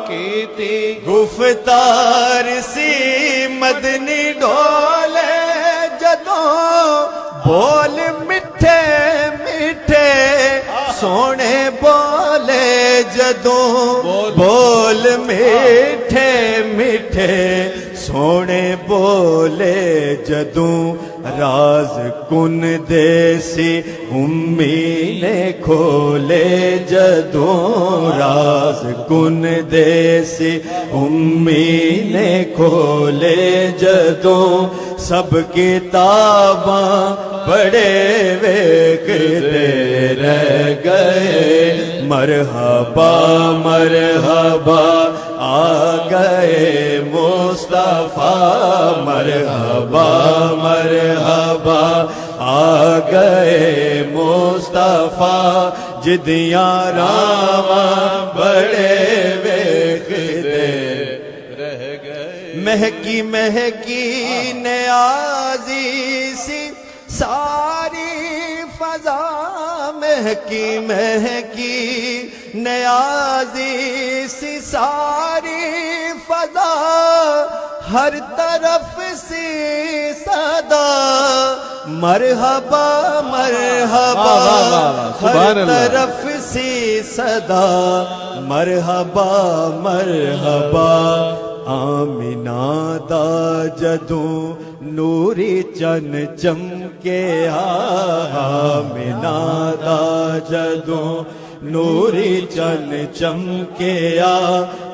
کیتی گفتار سی مدنی ڈولے جدوں بول میٹھے میٹھے سونے بولے جدوں بول میٹھے میٹھے سونے بولے جدوں راز کن دیسی امی نے کھولے جدوں راز کن دیسی امی نے کھولے جدوں سب کتاباں پڑھے ویکھدے رہ گئے مرحبا مرحبا آ گئے مصطفیٰ مرحبا مرحبا آ گئے مصطفیٰ جدیاں راواں بڑے ویکھدے رہ گئے مہکی مہکی نیازی سی ساری فضا مہکی مہکی نیازی سی ساری فضا ہر طرف سی صدا مرحبا مرحبا ہر طرف سی صدا مرحبا مرحبا آمینہ دا جدوں نوری چن چمکے آمینہ دا جدوں نوری چن چمکیا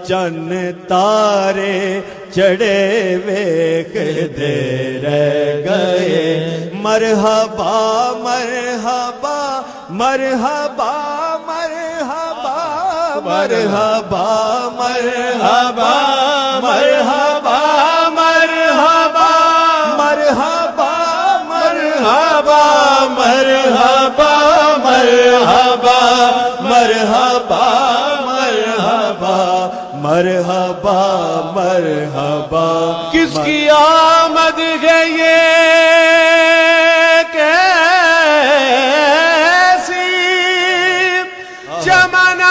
چن تارے چڑے ویکھدے رہ گئے مرحبا مرحبا مرحبا مرحبا مرحبا مرحبا مرحبا مرحبا مرحبا مرحبا مرحبا مرحبا مرحبا مرحبا مرحبا مرحبا کس کی آمد ہے یہ کیسی چمن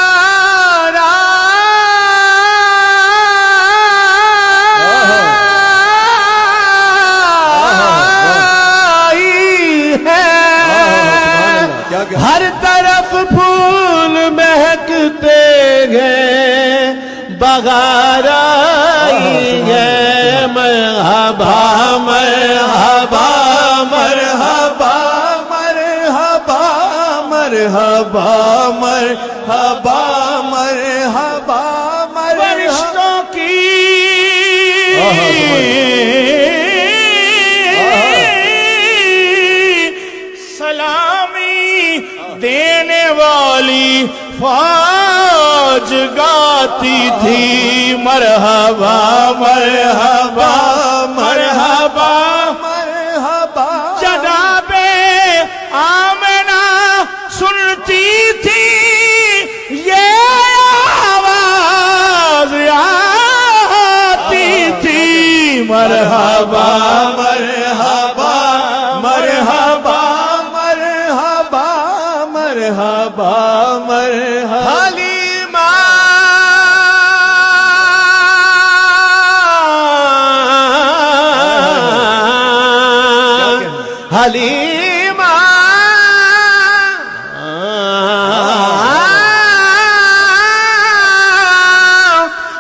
ہر طرف پھول مہکتے ہیں بہار آئی ہے مرحبا مرحبا مرحبا مرحبا مرحبا مرحبا مرحبا فرشتوں کی سلامی دینے والی فوج گاتی تھی مرحبا مرحبا مرحبا مرحبا جناب آمنہ سنتی تھی یہ آواز آتی تھی مرحبا مرحبا مرحبا مرحبا مرحبا مرحبا حلیمہ حلیمہ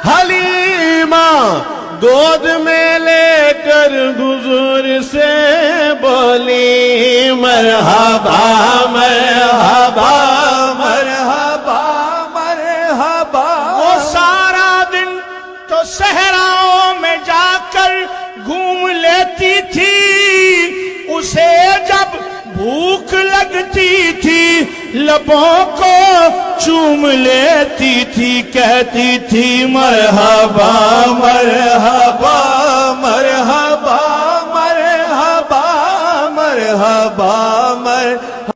حلیمہ گود میں لے کر حضور سے بولی مرحبا مرحبا مرحبا مرحبا وہ سارا دن تو صحرا اسے جب بھوک لگتی تھی لبوں کو چوم لیتی تھی کہتی تھی مرحبا مرحبا مرحبا مرحبا مرحبا